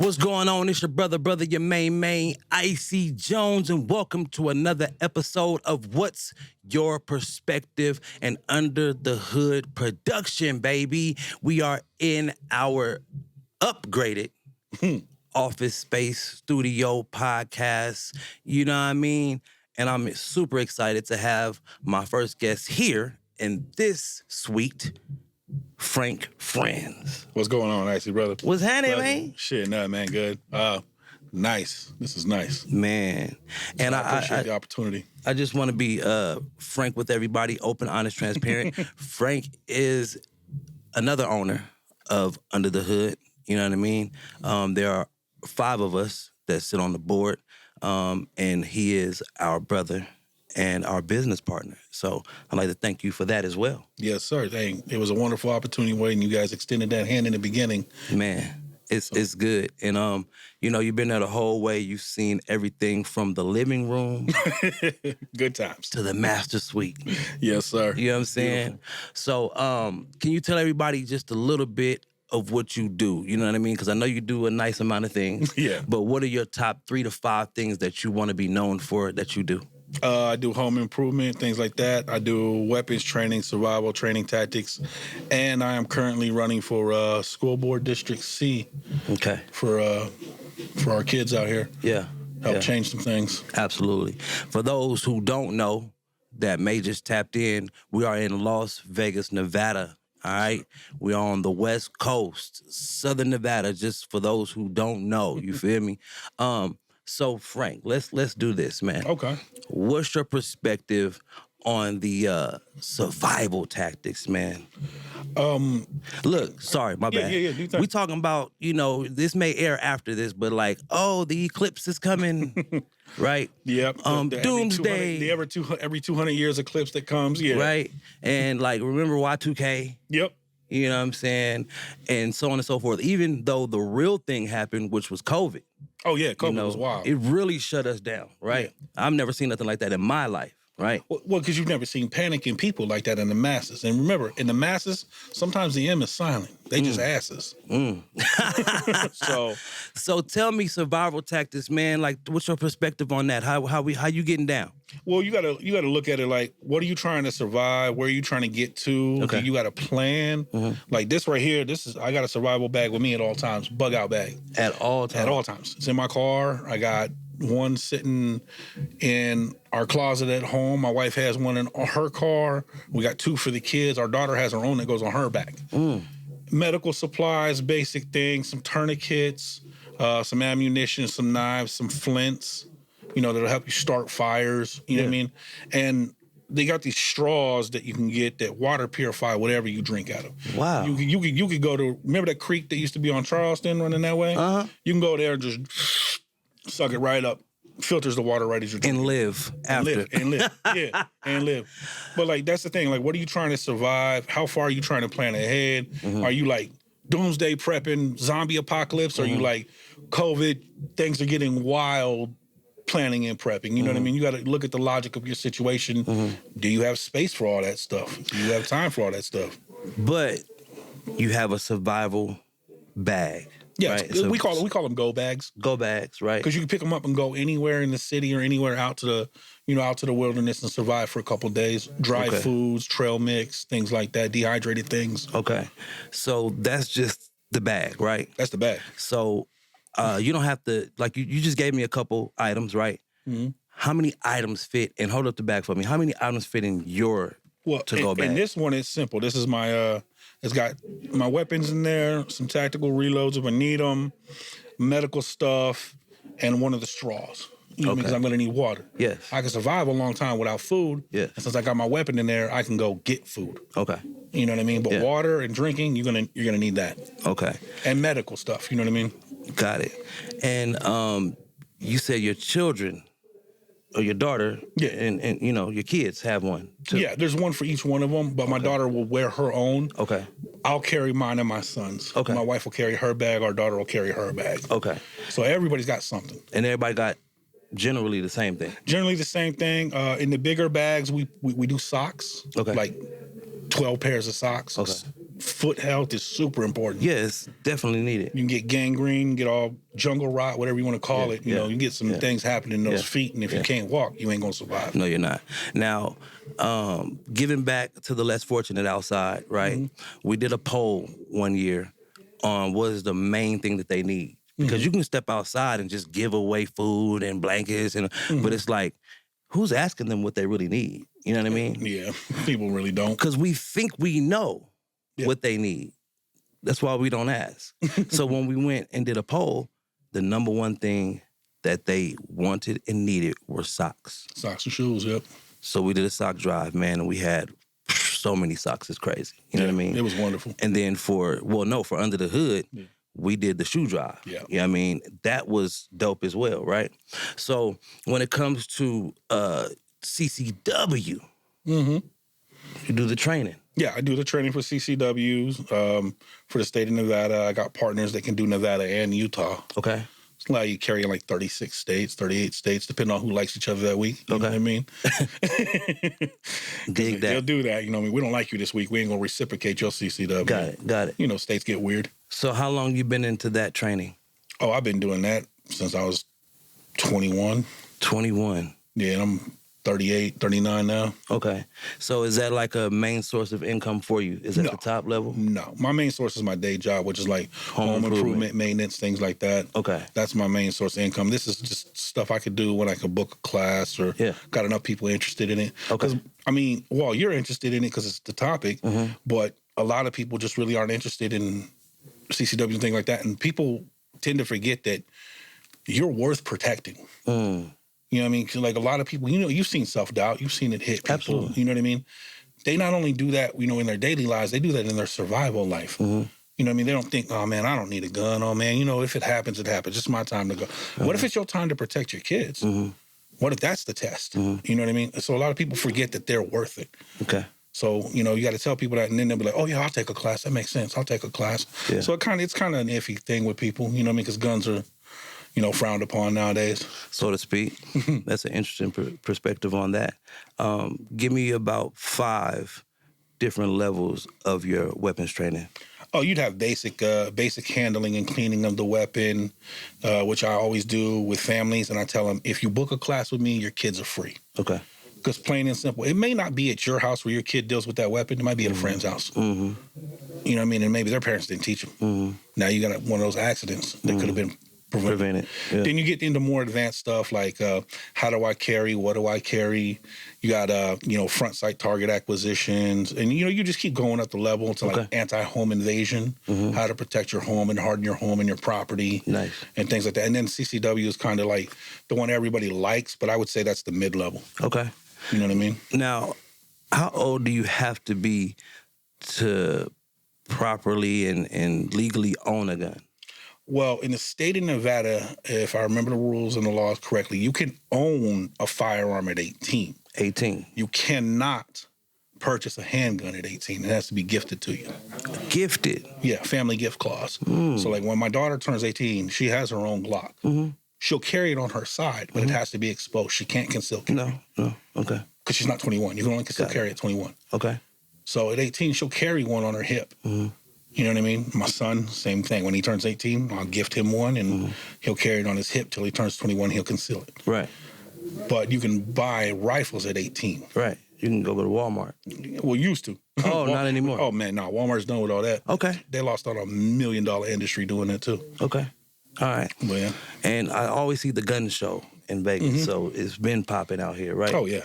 What's going on? It's your brother, your main, IC Jonez, and welcome to another episode of What's Your Perspective and Under the Hood production, baby. We are in our upgraded office space, studio, podcast, you know what I mean? And I'm super excited to have my first guest here in this suite, Frank Friends. What's going on, actually, brother? What's happening, man? Shit, nothing, man. Good. Nice. This is nice. Man. And I appreciate the opportunity. I just want to be frank with everybody, open, honest, transparent. Frank is another owner of Under the Hood. You know what I mean? There are 5 of us that sit on the board, and he is our brother and our business partner. So I'd like to thank you for that as well. Yes, sir. Dang, it was a wonderful opportunity when you guys extended that hand in the beginning. Man, it's good. And, you know, you've been there the whole way. You've seen everything from the living room. Good times. To the master suite. Yes, sir. You know what I'm saying? Beautiful. So can you tell everybody just a little bit of what you do? You know what I mean? Because I know you do a nice amount of things. Yeah. But what are your top 3 to 5 things that you want to be known for that you do? I do home improvement, things like that. I do weapons training, survival training tactics, and I am currently running for school board District C. Okay. For our kids out here. Yeah. Help change some things. Absolutely. For those who don't know, that may just tapped in, we are in Las Vegas, Nevada. All right, we're on the West Coast, Southern Nevada. Just for those who don't know, you feel me? So Frank, let's do this, man. Okay. What's your perspective on the survival tactics, man? Look, sorry, my bad. Yeah. We talking about, you know, this may air after this, but like, oh, the eclipse is coming, right? Yep. Doomsday. Every 200 years eclipse that comes, yeah. Right? And like, remember Y2K? Yep. You know what I'm saying? And so on and so forth. Even though the real thing happened, which was COVID. Oh, yeah, COVID was wild. It really shut us down, right? Yeah. I've never seen nothing like that in my life, right? Well, because you've never seen panic in people like that in the masses. And remember, in the masses, sometimes the M is silent. They just asses. So tell me survival tactics, man. Like, what's your perspective on that? How you getting down? Well, you gotta look at it like, what are you trying to survive? Where are you trying to get to? Okay. You got a plan? Mm-hmm. Like this right here, I got a survival bag with me at all times, bug out bag. At all times? At all times. It's in my car. I got one sitting in our closet at home. My wife has one in her car. We got 2 for the kids. Our daughter has her own that goes on her back. Medical supplies, basic things, some tourniquets, some ammunition, some knives, some flints, you know, that'll help you start fires, you know what I mean? And they got these straws that you can get that water purify whatever you drink out of. Wow. You could go to, remember that creek that used to be on Charleston running that way? Uh-huh. You can go there and just suck it right up. Filters the water right as you drink. And live after. And live. Yeah, and live. But like, that's the thing. Like, what are you trying to survive? How far are you trying to plan ahead? Mm-hmm. Are you like doomsday prepping, zombie apocalypse? Are you like COVID, things are getting wild, planning and prepping? You know what I mean? You got to look at the logic of your situation. Do you have space for all that stuff? Do you have time for all that stuff? But you have a survival bag. Yeah, right? So, we call them go bags. Go bags, right? Because you can pick them up and go anywhere in the city or anywhere out to the wilderness and survive for a couple of days. Dry foods, trail mix, things like that, dehydrated things. Okay, so that's just the bag, right? That's the bag. So you don't have to, like, you just gave me a couple items, right? Mm-hmm. How many items fit? And hold up the bag for me. How many items fit in your to-go bag? And this one is simple. This is my. It's got my weapons in there, some tactical reloads if I need them, medical stuff, and one of the straws. You know, because I'm going to need water. Yes. I can survive a long time without food. Yeah. And since I got my weapon in there, I can go get food. Okay. You know what I mean? But water and drinking, you're gonna need that. Okay. And medical stuff. You know what I mean? Got it. And you said your children or your daughter, and you know, your kids have one too. Yeah, there's one for each one of them, but my daughter will wear her own. Okay. I'll carry mine and my son's. Okay. My wife will carry her bag, our daughter will carry her bag. Okay. So everybody's got something. And everybody got generally the same thing? Generally the same thing. In the bigger bags, we do socks. Okay. Like 12 pairs of socks. Okay. foot health is super important. Yeah, it's definitely needed. You can get gangrene, get all jungle rot, whatever you want to call it. You know, you get some things happening in those feet, and if you can't walk, you ain't gonna survive. No, you're not. Now, giving back to the less fortunate outside, right? We did a poll one year on what is the main thing that they need. Because you can step outside and just give away food and blankets, but it's like, who's asking them what they really need? You know what I mean? Yeah, people really don't. Because we think we know what they need. That's why we don't ask. So when we went and did a poll, the number one thing that they wanted and needed were socks. Socks and shoes, yep. So we did a sock drive, man, and we had so many socks. It's crazy. You know what I mean? It was wonderful. And then for Under the Hood, we did the shoe drive. Yeah. You know what I mean? That was dope as well, right? So when it comes to CCW, you do the training. Yeah, I do the training for CCWs. For the state of Nevada, I got partners that can do Nevada and Utah. Okay. It's allow you carrying like 36 states, 38 states, depending on who likes each other that week. You know what I mean? Dig that. They'll do that. You know what I mean? We don't like you this week. We ain't going to reciprocate your CCW. Got it. You know, states get weird. So how long you been into that training? Oh, I've been doing that since I was 21. 21. Yeah, and I'm 38, 39 now. Okay. So is that like a main source of income for you? Is that the top level? No. My main source is my day job, which is like home improvement, maintenance, things like that. Okay. That's my main source of income. This is just stuff I could do when I could book a class or got enough people interested in it. Okay. I mean, well, you're interested in it because it's the topic, but a lot of people just really aren't interested in CCW and things like that. And people tend to forget that you're worth protecting. You know what I mean? 'Cause like a lot of people, you know, you've seen self-doubt. You've seen it hit people. Absolutely. You know what I mean? They not only do that, you know, in their daily lives, they do that in their survival life. You know what I mean? They don't think, oh, man, I don't need a gun. Oh, man, you know, if it happens, it happens. It's my time to go. What if it's your time to protect your kids? What if that's the test? You know what I mean? So a lot of people forget that they're worth it. Okay. So, you know, you got to tell people that, and then they'll be like, oh, yeah, I'll take a class. That makes sense. I'll take a class. Yeah. So it's kind of an iffy thing with people, you know what I mean? Because guns are, you know, frowned upon nowadays. So to speak. That's an interesting perspective on that. Give me about 5 different levels of your weapons training. Oh, you'd have basic handling and cleaning of the weapon, which I always do with families. And I tell them, if you book a class with me, your kids are free. Okay. Because plain and simple, it may not be at your house where your kid deals with that weapon. It might be at a friend's house. You know what I mean? And maybe their parents didn't teach them. Now you got one of those accidents that could have been prevented. Yeah. Then you get into more advanced stuff like how do I carry? What do I carry? You got, you know, front sight target acquisitions. And, you know, you just keep going up the level to like anti-home invasion, how to protect your home and harden your home and your property. Nice. And things like that. And then CCW is kind of like the one everybody likes, but I would say that's the mid-level. Okay. You know what I mean? Now, how old do you have to be to properly and legally own a gun? Well, in the state of Nevada, if I remember the rules and the laws correctly, you can own a firearm at 18. 18. You cannot purchase a handgun at 18. It has to be gifted to you. Gifted? Yeah, family gift clause. So like when my daughter turns 18, she has her own Glock. She'll carry it on her side, but it has to be exposed. She can't conceal carry. No. Okay. Because she's not 21. You can only conceal carry at 21. Okay. So at 18, she'll carry one on her hip. You know what I mean? My son, same thing. When he turns 18, I'll gift him one, and he'll carry it on his hip till he turns 21. He'll conceal it. Right. But you can buy rifles at 18. Right. You can go to Walmart. Well, used to. Oh, not anymore. Oh, man, no. Walmart's done with all that. Okay. They lost out on $1 million industry doing that, too. Okay. All right. But, yeah. And I always see the gun show in Vegas, so it's been popping out here, right? Oh, yeah.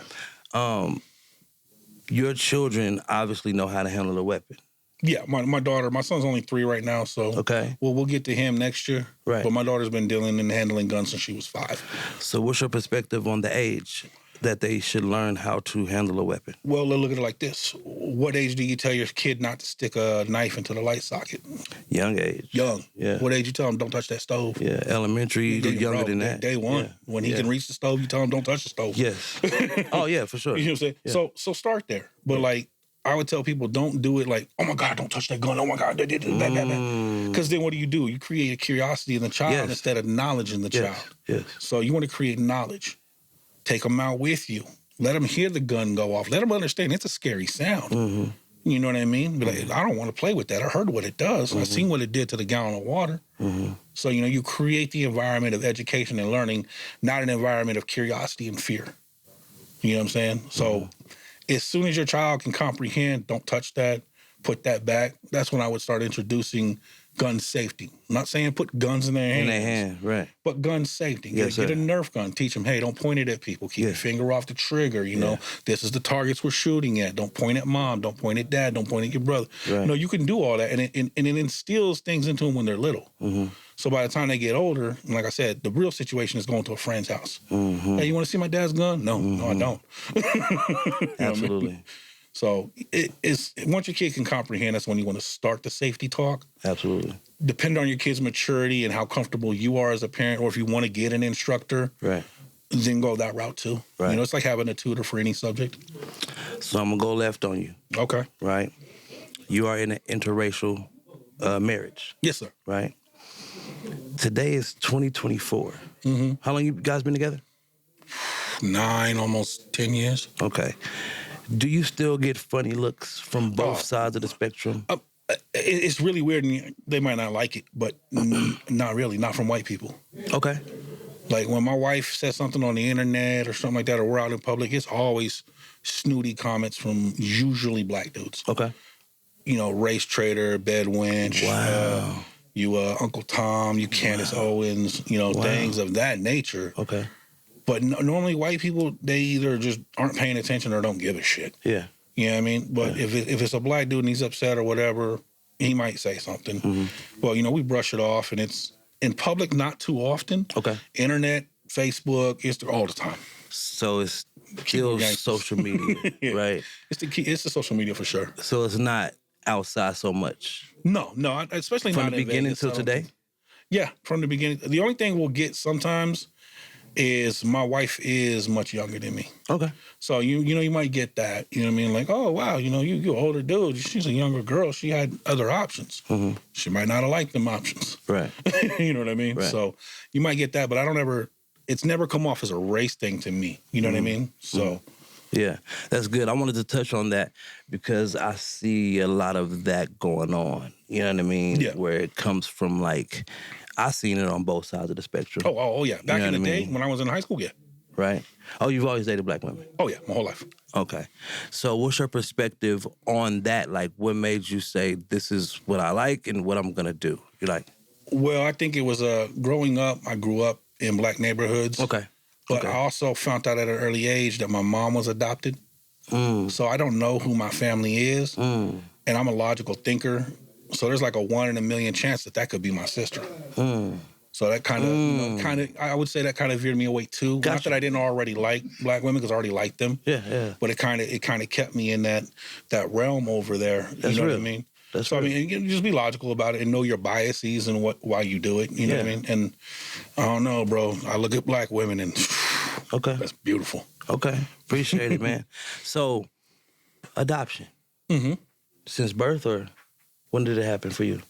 Your children obviously know how to handle a weapon. Yeah, my daughter, my son's only 3 right now, so we'll get to him next year. Right. But my daughter's been dealing and handling guns since she was 5. So what's your perspective on the age that they should learn how to handle a weapon? Well, look at it like this. What age do you tell your kid not to stick a knife into the light socket? Young age. Young. Yeah. What age you tell him don't touch that stove? Yeah, elementary, younger than that. Day 1. Yeah. When he can reach the stove, you tell him don't touch the stove. Yes. Oh, yeah, for sure. You know what I'm saying? Yeah. So start there. But like, I would tell people, don't do it like, oh my God, don't touch that gun. Oh my God, because then what do? You create a curiosity in the child instead of knowledge in the child. Yes. So you want to create knowledge. Take them out with you. Let them hear the gun go off. Let them understand it's a scary sound. You You know what I mean? Be like, I don't want to play with that. I heard what it does. I seen what it did to the gallon of water. So, you create the environment of education and learning, not an environment of curiosity and fear. You know what I'm saying? So as soon as your child can comprehend, don't touch that, put that back, that's when I would start introducing gun safety. I'm not saying put guns in their hands. Right. But gun safety. Yes, Get a Nerf gun. Teach them, hey, don't point it at people. Keep your finger off the trigger. You know, this is the targets we're shooting at. Don't point at mom. Don't point at dad. Don't point at your brother. Right. You can do all that. And it instills things into them when they're little. So by the time they get older, and like I said, the real situation is going to a friend's house. Hey, you want to see my dad's gun? No, I don't. Absolutely. I mean? So it's once your kid can comprehend, that's when you want to start the safety talk. Absolutely. Depending on your kid's maturity and how comfortable you are as a parent, or if you want to get an instructor, right, then go that route too. Right. It's like having a tutor for any subject. So I'm gonna go left on you. Okay. Right. You are in an interracial marriage. Yes, sir. Right. Today is 2024. How long you guys been together? 9, almost 10 years. Okay. Do you still get funny looks from both sides of the spectrum? It's really weird, and they might not like it, but not really, not from white people. Okay. Like when my wife says something on the internet or something like that, or we're out in public, it's always snooty comments from usually black dudes. Okay. Race traitor, bed wench. Wow. You Uncle Tom, you Candace Owens, things of that nature. Okay. But normally white people, they either just aren't paying attention or don't give a shit. Yeah. You know what I mean? But if it's a black dude and he's upset or whatever, he might say something. Well, we brush it off, and it's in public not too often. Okay. Internet, Facebook, Instagram, all the time. So it's still social media, right? It's the key. It's the social media for sure. So it's not outside so much. No, especially from not the beginning till today. Yeah, from the beginning. The only thing we'll get sometimes is my wife is much younger than me. Okay. So you might get that. You know what I mean? Like, oh wow, you're an older dude. She's a younger girl. She had other options. She might not have liked them options. Right. You know what I mean? Right. So you might get that, but it's never come off as a race thing to me. You know what I mean? So yeah, that's good. I wanted to touch on that because I see a lot of that going on. You know what I mean? Yeah. Where it comes from, like, I seen it on both sides of the spectrum. Oh yeah. Back in the day when I was in high school, yeah. Right. Oh, you've always dated black women? Oh yeah, my whole life. Okay. So what's your perspective on that? Like, what made you say, this is what I like and what I'm going to do? You're like... Well, I think it was growing up, I grew up in black neighborhoods. Okay. But I also found out at an early age that my mom was adopted. So I don't know who my family is. And I'm a logical thinker. So there's like a 1 in a million chance that could be my sister. So that kind of, I would say that kind of veered me away too. Gotcha. Not that I didn't already like black women, because I already liked them. Yeah. But it kind of kept me in that realm over there. That's you know real. What I mean? That's so real. I mean, you just be logical about it and know your biases and why you do it. You know what I mean? And I don't know, bro. I look at black women and that's beautiful. Okay, appreciate it, man. So, adoption. Since birth, or when did it happen for you?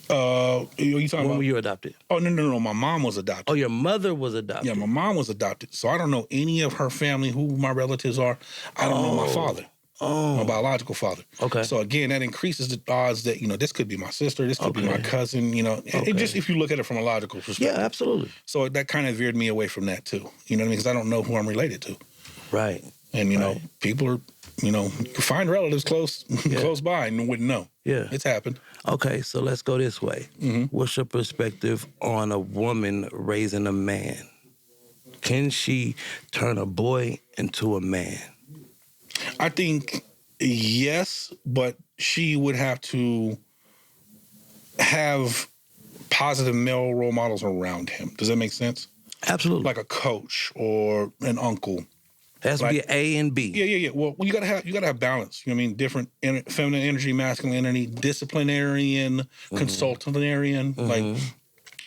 You talking when about? Were you adopted? Oh, no. My mom was adopted. Oh, your mother was adopted? Yeah, my mom was adopted. So I don't know any of her family, who my relatives are. I don't know my father. My biological father. Okay. So again, that increases the odds that, this could be my sister, this could be my cousin, It just, if you look at it from a logical perspective. Yeah, absolutely. So that kind of veered me away from that too. You know what I mean? Because I don't know who I'm related to. Right. And, people are, you can find relatives close by and wouldn't know. Yeah. It's happened. Okay, so let's go this way. What's your perspective on a woman raising a man? Can she turn a boy into a man? I think yes, but she would have to have positive male role models around him. Does that make sense? Absolutely. Like a coach or an uncle. It has to be A and B. Yeah. Well, you gotta have balance. You know what I mean? Different feminine energy, masculine energy, disciplinarian, consultantarian. Like,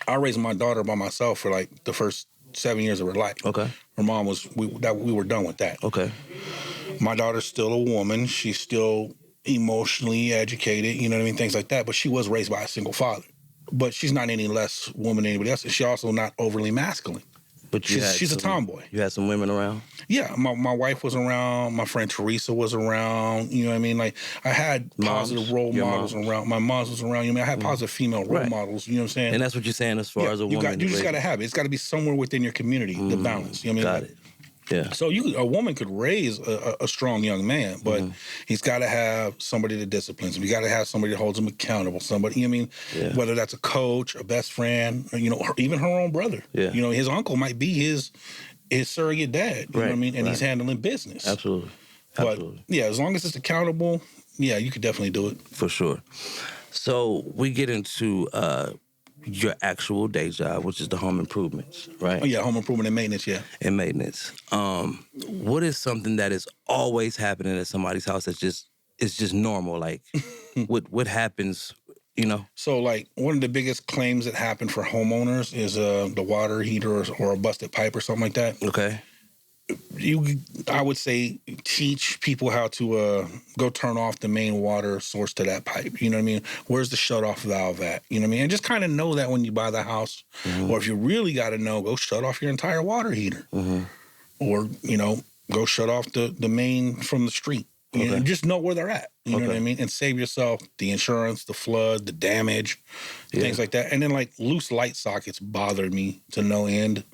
I raised my daughter by myself for like the first 7 years of her life. Okay. Her mom we were done with that. Okay. My daughter's still a woman. She's still emotionally educated, you know what I mean? Things like that. But she was raised by a single father. But she's not any less woman than anybody else. She's also not overly masculine. But she's a tomboy. You had some women around? Yeah, my wife was around. My friend Teresa was around. You know what I mean? Like, I had positive role models around. My mom was around. You know, I had positive female role models. You know what I'm saying? And that's what you're saying as far as a woman. You just got to have it. It's got to be somewhere within your community, the balance. You know what I mean? Got it. Yeah. So a woman could raise a strong young man, but he's got to have somebody that disciplines him. You got to have somebody that holds him accountable. Somebody, you know what I mean? Whether that's a coach, a best friend, or, you know, even her own brother. Yeah. You know, his uncle might be his surrogate dad. You know what I mean? And he's handling business. Absolutely. But yeah, as long as it's accountable, yeah, you could definitely do it. For sure. So we get into your actual day job, which is the home improvements, right? Oh, yeah, home improvement and maintenance, yeah. And maintenance. What is something that is always happening at somebody's house that's just normal? Like, what happens, you know? So, like, one of the biggest claims that happen for homeowners is the water heater or a busted pipe or something like that. Okay. I would say teach people how to go turn off the main water source to that pipe. You know what I mean? Where's the shutoff valve at? You know what I mean? And just kind of know that when you buy the house. Or if you really got to know, go shut off your entire water heater. Or, you know, go shut off the main from the street. You know, just know where they're at. You know what I mean? And save yourself the insurance, the flood, the damage, things like that. And then, like, loose light sockets bothered me to no end.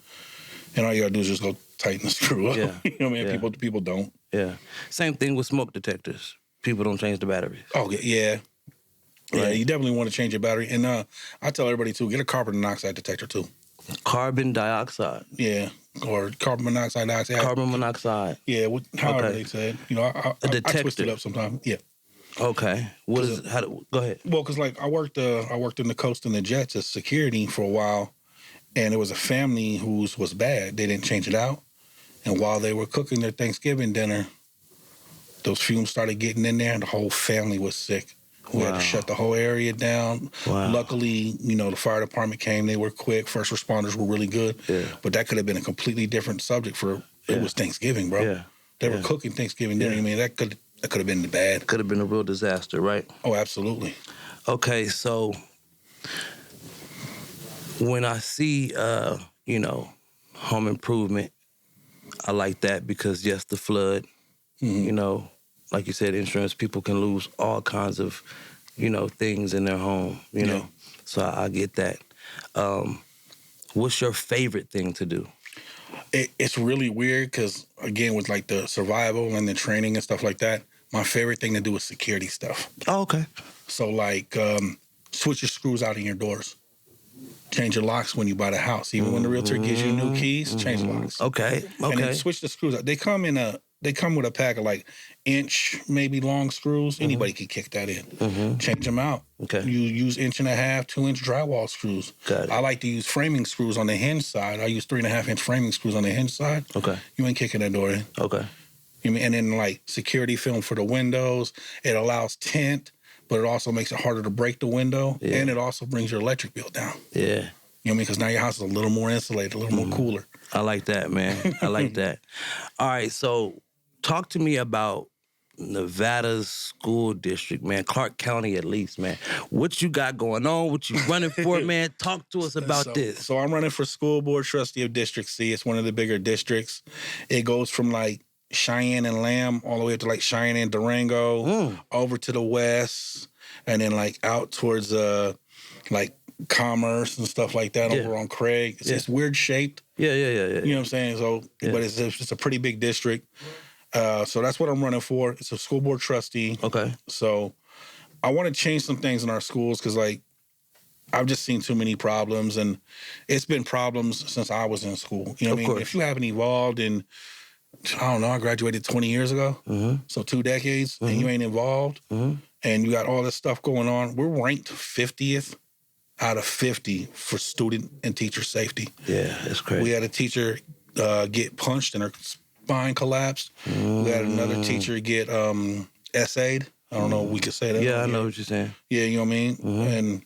And all you got to do is just go tighten the screw up. Yeah. You know what I mean? People don't. Yeah. Same thing with smoke detectors. People don't change the batteries. Oh, yeah. Right. Yeah, you definitely want to change your battery. And I tell everybody, too, get a carbon monoxide detector, too. Carbon dioxide? Yeah. Or carbon monoxide dioxide. Carbon monoxide. Yeah, however they said. You know, I twist it up sometimes. Yeah. Okay. Go ahead. Well, because, like, I worked in the Coast and the Jets as security for a while. And it was a family whose was bad. They didn't change it out. And while they were cooking their Thanksgiving dinner, those fumes started getting in there and the whole family was sick. We had to shut the whole area down. Wow. Luckily, you know, the fire department came. They were quick. First responders were really good. Yeah. But that could have been a completely different subject it was Thanksgiving, bro. Yeah. They were cooking Thanksgiving dinner. I mean, that could have been bad. Could have been a real disaster, right? Oh, absolutely. Okay, so when I see, you know, home improvement, I like that because, yes, the flood, you know, like you said, insurance, people can lose all kinds of, you know, things in their home, you know. So I get that. What's your favorite thing to do? It's really weird because, again, with like the survival and the training and stuff like that, my favorite thing to do is security stuff. Oh, okay. So, like, switch your screws out in your doors. Change your locks when you buy the house. Even when the realtor gives you new keys, change the locks. Okay. And then switch the screws out. They come with a pack of like inch, maybe long screws. Anybody can kick that in. Change them out. Okay. You use 1.5, 2 inch drywall screws. Got it. I like to use framing screws on the hinge side. I use 3.5 inch framing screws on the hinge side. Okay. You ain't kicking that door in. Okay. And then like security film for the windows. It allows tint, but it also makes it harder to break the window. Yeah. And it also brings your electric bill down. Yeah. You know what I mean? Because now your house is a little more insulated, a little more cooler. I like that, man. I like that. All right, so talk to me about Nevada's school district, man. Clark County, at least, man. What you got going on? What you running for, man? Talk to us about this. So I'm running for school board trustee of District C. It's one of the bigger districts. It goes from like Cheyenne and Lamb all the way up to like Cheyenne and Durango, over to the west, and then like out towards like Commerce and stuff like that over on Craig. It's weird shaped. Yeah. You know what I'm saying? So, but it's a pretty big district. So that's what I'm running for. It's a school board trustee. Okay. So I want to change some things in our schools because, like, I've just seen too many problems, and it's been problems since I was in school. You know what I mean? Course. If you haven't evolved in, I don't know, I graduated 20 years ago, so 2 decades, and you ain't involved, and you got all this stuff going on. We're ranked 50th out of 50 for student and teacher safety. Yeah, that's crazy. We had a teacher get punched and her spine collapsed. We had another teacher get essayed. I don't know if we could say that. Yeah, I know what you're saying. Yeah, you know what I mean? And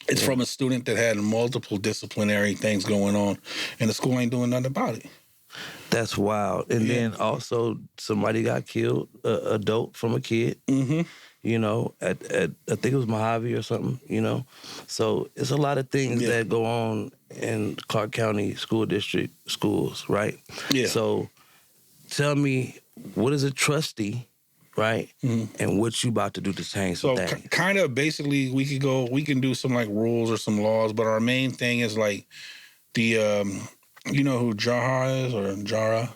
it's from a student that had multiple disciplinary things going on, and the school ain't doing nothing about it. That's wild. And then also somebody got killed, adult from a kid. Mm-hmm. You know, at I think it was Mojave or something. You know, so it's a lot of things that go on in Clark County School District schools, right? Yeah. So tell me, what is a trustee, right? And what you about to do to change some So things? kind of basically, we can do some like rules or some laws, but our main thing is like the you know who Jaha is or Jara?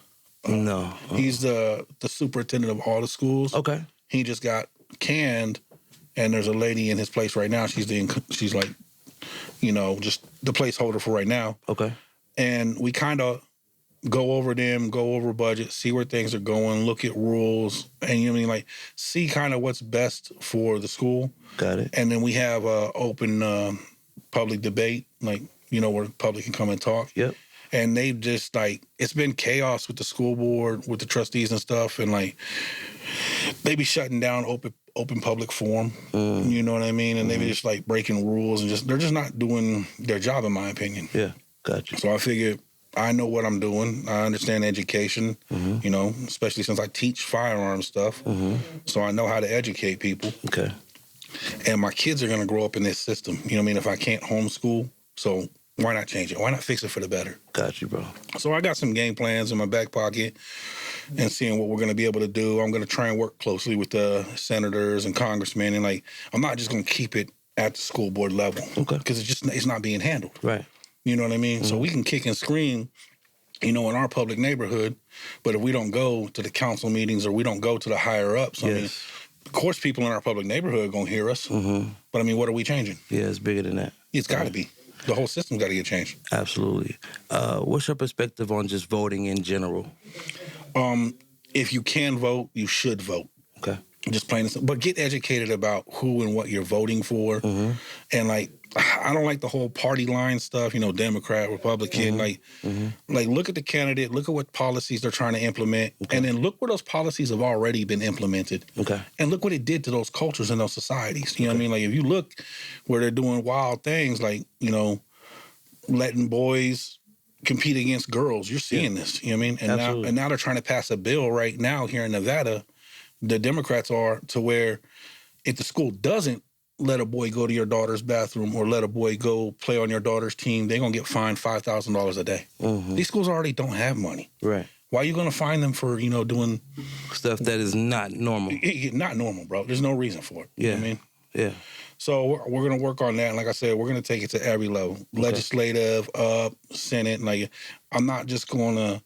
No. He's the superintendent of all the schools. Okay. He just got canned, and there's a lady in his place right now. She's like, you know, just the placeholder for right now. Okay. And we kind of go over them, go over budget, see where things are going, look at rules, and you know what I mean, like see kind of what's best for the school. Got it. And then we have open public debate, like you know where the public can come and talk. Yep. And they've just like it's been chaos with the school board, with the trustees and stuff, and like they be shutting down open public forum. You know what I mean? And they be just like breaking rules and they're just not doing their job, in my opinion. Yeah. Gotcha. So I figured I know what I'm doing. I understand education, you know, especially since I teach firearm stuff. So I know how to educate people. Okay. And my kids are going to grow up in this system. You know what I mean? If I can't homeschool, so why not change it? Why not fix it for the better? Got you, bro. So I got some game plans in my back pocket and seeing what we're going to be able to do. I'm going to try and work closely with the senators and congressmen. And like, I'm not just going to keep it at the school board level. Okay. Because it's not being handled. Right. You know what I mean? So we can kick and scream, you know, in our public neighborhood, but if we don't go to the council meetings or we don't go to the higher ups, I mean, of course people in our public neighborhood are going to hear us. But I mean, what are we changing? Yeah, it's bigger than that. It's got to be. The whole system's got to get changed. Absolutely. What's your perspective on just voting in general? If you can vote, you should vote. Okay. Just plain and simple. But get educated about who and what you're voting for. And like, I don't like the whole party line stuff, you know, Democrat, Republican. Like look at the candidate, look at what policies they're trying to implement, and then look where those policies have already been implemented. Okay. And look what it did to those cultures and those societies. You know what I mean? Like if you look where they're doing wild things, like, you know, letting boys compete against girls, you're seeing this. You know what I mean? And now they're trying to pass a bill right now here in Nevada. The Democrats are to where if the school doesn't let a boy go to your daughter's bathroom or let a boy go play on your daughter's team, they're going to get fined $5,000 a day. These schools already don't have money. Right. Why are you going to fine them for, you know, doing stuff that is not normal? Not normal, bro. There's no reason for it. Yeah. You know what I mean? Yeah. So we're going to work on that. And like I said, we're going to take it to every level. Legislative, Senate. Like, I'm not just going to,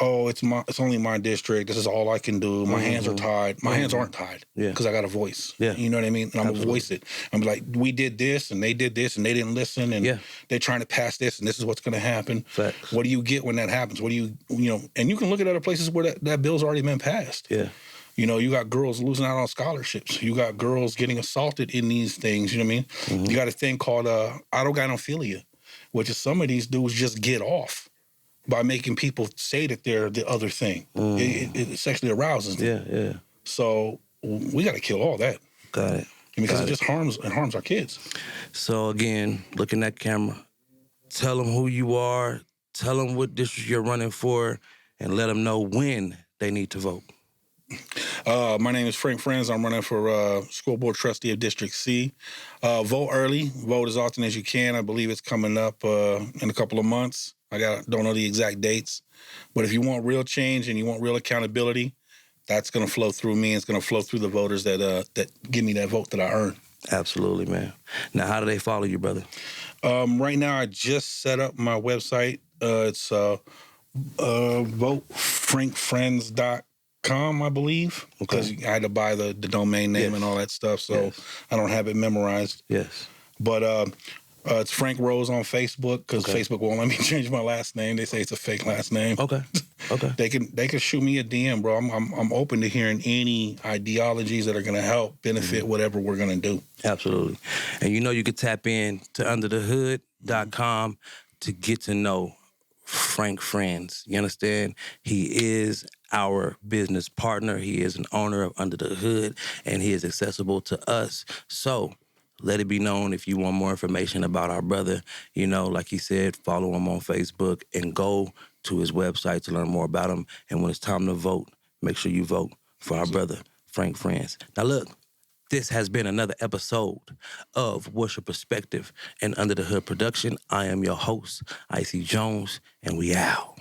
it's only my district. This is all I can do. My hands are tied. My hands aren't tied because I got a voice. Yeah. You know what I mean? And I'm going to voice it. I'm like, we did this and they did this and they didn't listen and they're trying to pass this and this is what's going to happen. Facts. What do you get when that happens? What do you know, and you can look at other places where that bill's already been passed. Yeah. You know, you got girls losing out on scholarships. You got girls getting assaulted in these things. You know what I mean? You got a thing called autogynephilia, which is some of these dudes just get off by making people say that they're the other thing. It sexually arouses them. Yeah. So we got to kill all that. Got it. Because it just harms our kids. So again, look in that camera. Tell them who you are. Tell them what district you're running for, and let them know when they need to vote. My name is Frank Friends. I'm running for school board trustee of District C. Vote early. Vote as often as you can. I believe it's coming up in a couple of months. Don't know the exact dates. But if you want real change and you want real accountability, that's going to flow through me. It's going to flow through the voters that give me that vote that I earn. Absolutely, man. Now, how do they follow you, brother? Right now, I just set up my website. It's votefrankfriends.com, I believe, because I had to buy the domain name and all that stuff, so I don't have it memorized. Yes. But it's Frank Rose on Facebook, because Facebook won't let me change my last name. They say it's a fake last name. Okay. They can shoot me a DM, bro. I'm open to hearing any ideologies that are going to help benefit whatever we're going to do. Absolutely. And you know you can tap in to underthehood.com to get to know Frank Friends. You understand? He is our business partner. He is an owner of Under the Hood, and he is accessible to us. So let it be known if you want more information about our brother. You know, like he said, follow him on Facebook and go to his website to learn more about him. And when it's time to vote, make sure you vote for our brother, Frank Friends. Now look, this has been another episode of What's Your Perspective and Under the Hood Production. I am your host, IC Jonez, and we out.